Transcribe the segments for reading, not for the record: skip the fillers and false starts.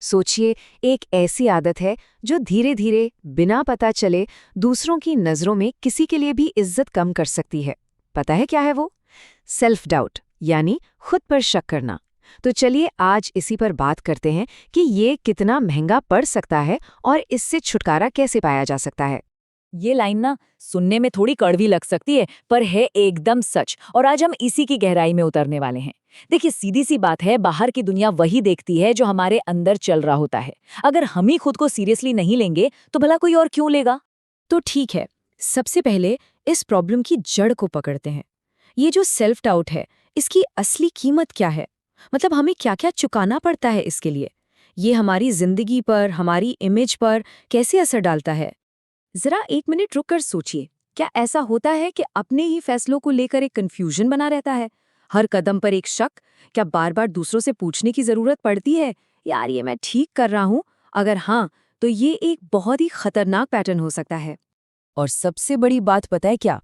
सोचिए, एक ऐसी आदत है जो धीरे धीरे बिना पता चले दूसरों की नज़रों में किसी के लिए भी इज्जत कम कर सकती है। पता है क्या है वो? सेल्फ डाउट, यानी खुद पर शक करना। तो चलिए आज इसी पर बात करते हैं कि ये कितना महंगा पड़ सकता है और इससे छुटकारा कैसे पाया जा सकता है। ये लाइन ना सुनने में थोड़ी कड़वी लग सकती है, पर है एकदम सच। और आज हम इसी की गहराई में उतरने वाले हैं। देखिए, सीधी सी बात है, बाहर की दुनिया वही देखती है जो हमारे अंदर चल रहा होता है। अगर हम ही खुद को सीरियसली नहीं लेंगे तो भला कोई और क्यों लेगा। तो ठीक है, सबसे पहले इस प्रॉब्लम की जड़ को पकड़ते हैं। ये जो सेल्फ डाउट है, इसकी असली कीमत क्या है? मतलब हमें क्या-क्या चुकाना पड़ता है इसके लिए? ये हमारी जिंदगी पर, हमारी इमेज पर कैसे असर डालता है? जरा एक मिनट रुककर सोचिए, क्या ऐसा होता है कि अपने ही फैसलों को लेकर एक कंफ्यूजन बना रहता है? हर कदम पर एक शक? क्या बार बार दूसरों से पूछने की जरूरत पड़ती है, यार ये मैं ठीक कर रहा हूँ? अगर हाँ, तो ये एक बहुत ही खतरनाक पैटर्न हो सकता है। और सबसे बड़ी बात पता है क्या?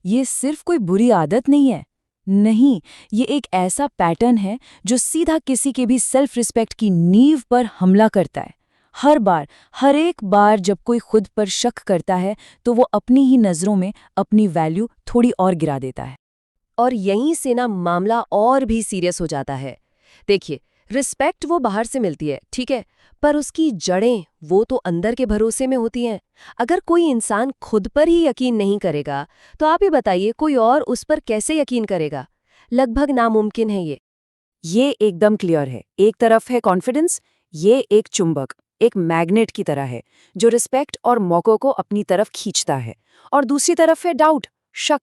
ये सिर्फ कोई बुरी आदत नहीं है। नहीं, ये एक ऐसा पैटर्न है जो सीधा किसी के भी सेल्फ रिस्पेक्ट की नींव पर हमला करता है। हर बार, हर एक बार जब कोई खुद पर शक करता है तो वो अपनी ही नज़रों में अपनी वैल्यू थोड़ी और गिरा देता है। और यहीं से ना मामला और भी सीरियस हो जाता है। देखिए, रिस्पेक्ट वो बाहर से मिलती है, ठीक है, पर उसकी जड़ें वो तो अंदर के भरोसे में होती हैं। अगर कोई इंसान खुद पर ही यकीन नहीं करेगा, तो आप ही बताइए कोई और उस पर कैसे यकीन करेगा? लगभग नामुमकिन है ये। ये एकदम क्लियर है। एक तरफ है कॉन्फिडेंस, ये एक चुंबक, एक मैग्नेट की तरह है जो रिस्पेक्ट और मौकों को अपनी तरफ खींचता है। और दूसरी तरफ है डाउट, शक।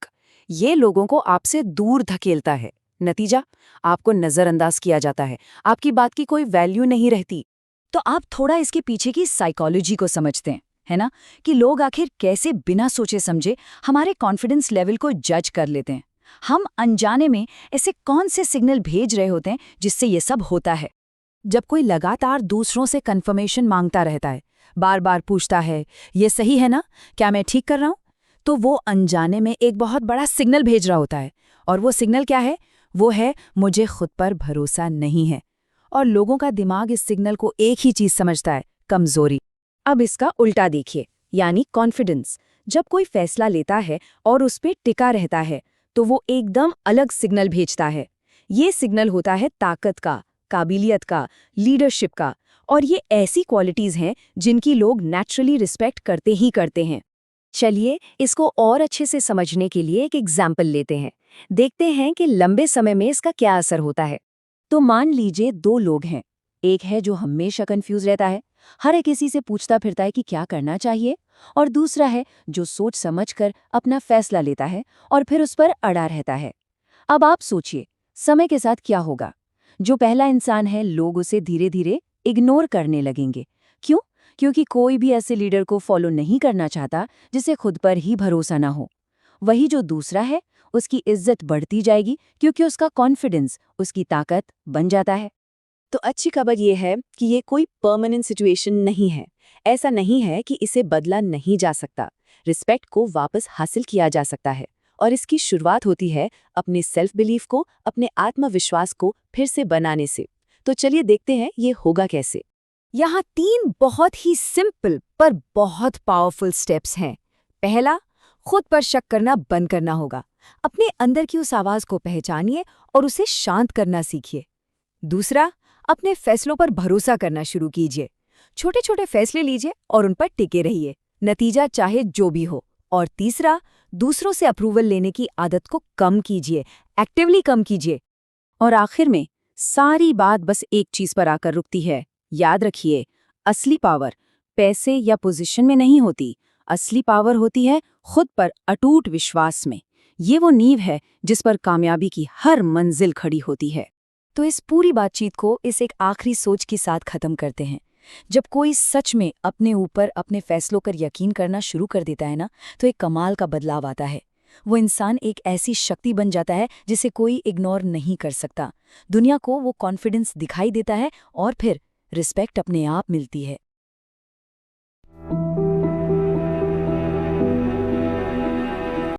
ये लोगों को आपसे दूर धकेलता है। नतीजा, आपको नजरअंदाज किया जाता है, आपकी बात की कोई वैल्यू नहीं रहती। तो आप थोड़ा इसके पीछे की साइकोलॉजी को समझते हैं, है ना? कि लोग आखिर कैसे बिना सोचे समझे हमारे कॉन्फिडेंस लेवल को जज कर लेते हैं। हम अनजाने में ऐसे कौन से सिग्नल भेज रहे होते हैं जिससे ये सब होता है? जब कोई लगातार दूसरों से कंफर्मेशन मांगता रहता है, बार बार पूछता है, ये सही है ना, क्या मैं ठीक कर रहा हूं, तो वो अनजाने में एक बहुत बड़ा सिग्नल भेज रहा होता है। और वो सिग्नल क्या है? वो है, मुझे खुद पर भरोसा नहीं है। और लोगों का दिमाग इस सिग्नल को एक ही चीज समझता है, कमजोरी। अब इसका उल्टा देखिए, यानी कॉन्फिडेंस। जब कोई फैसला लेता है और उस पे टिका रहता है, तो वो एकदम अलग सिग्नल भेजता है। ये सिग्नल होता है ताकत का, काबिलियत का, लीडरशिप का। और ये ऐसी क्वालिटीज हैं जिनकी लोग नेचुरली रिस्पेक्ट करते ही करते हैं। चलिए इसको और अच्छे से समझने के लिए एक एग्जाम्पल लेते हैं। देखते हैं कि लंबे समय में इसका क्या असर होता है। तो मान लीजिए दो लोग हैं। एक है जो हमेशा कंफ्यूज रहता है, हर एक किसी से पूछता फिरता है कि क्या करना चाहिए। और दूसरा है जो सोच समझकर अपना फैसला लेता है और फिर उस पर अड़ा रहता है। अब आप सोचिए, समय के साथ क्या होगा? जो पहला इंसान है, लोग उसे धीरे धीरे इग्नोर करने लगेंगे। क्यों? क्योंकि कोई भी ऐसे लीडर को फॉलो नहीं करना चाहता जिसे खुद पर ही भरोसा ना हो। वही जो दूसरा है, उसकी इज्जत बढ़ती जाएगी क्योंकि उसका कॉन्फिडेंस उसकी ताकत बन जाता है। तो अच्छी खबर ये है कि ये कोई परमानेंट सिचुएशन नहीं है। ऐसा नहीं है कि इसे बदला नहीं जा सकता। रिस्पेक्ट को वापस हासिल किया जा सकता है। और इसकी शुरुआत होती है अपने सेल्फ बिलीफ को, अपने आत्मविश्वास को फिर से बनाने से। तो चलिए देखते हैं ये होगा कैसे। यहाँ 3 बहुत ही सिंपल पर बहुत पावरफुल स्टेप्स हैं। पहला, खुद पर शक करना बंद करना होगा। अपने अंदर की उस आवाज को पहचानिए और उसे शांत करना सीखिए। दूसरा, अपने फैसलों पर भरोसा करना शुरू कीजिए। छोटे छोटे फैसले लीजिए और उन पर टिके रहिए, नतीजा चाहे जो भी हो। और तीसरा, दूसरों से अप्रूवल लेने की आदत को कम कीजिए, एक्टिवली कम कीजिए। और आखिर में सारी बात बस एक चीज पर आकर रुकती है। याद रखिए, असली पावर पैसे या पोजीशन में नहीं होती। असली पावर होती है खुद पर अटूट विश्वास में। ये वो नींव है जिस पर कामयाबी की हर मंजिल खड़ी होती है। तो इस पूरी बातचीत को इस एक आखिरी सोच के साथ खत्म करते हैं। जब कोई सच में अपने ऊपर, अपने फैसलों पर यकीन करना शुरू कर देता है ना, तो एक कमाल का बदलाव आता है। वो इंसान एक ऐसी शक्ति बन जाता है जिसे कोई इग्नोर नहीं कर सकता। दुनिया को वो कॉन्फिडेंस दिखाई देता है और फिर रिस्पेक्ट अपने आप मिलती है।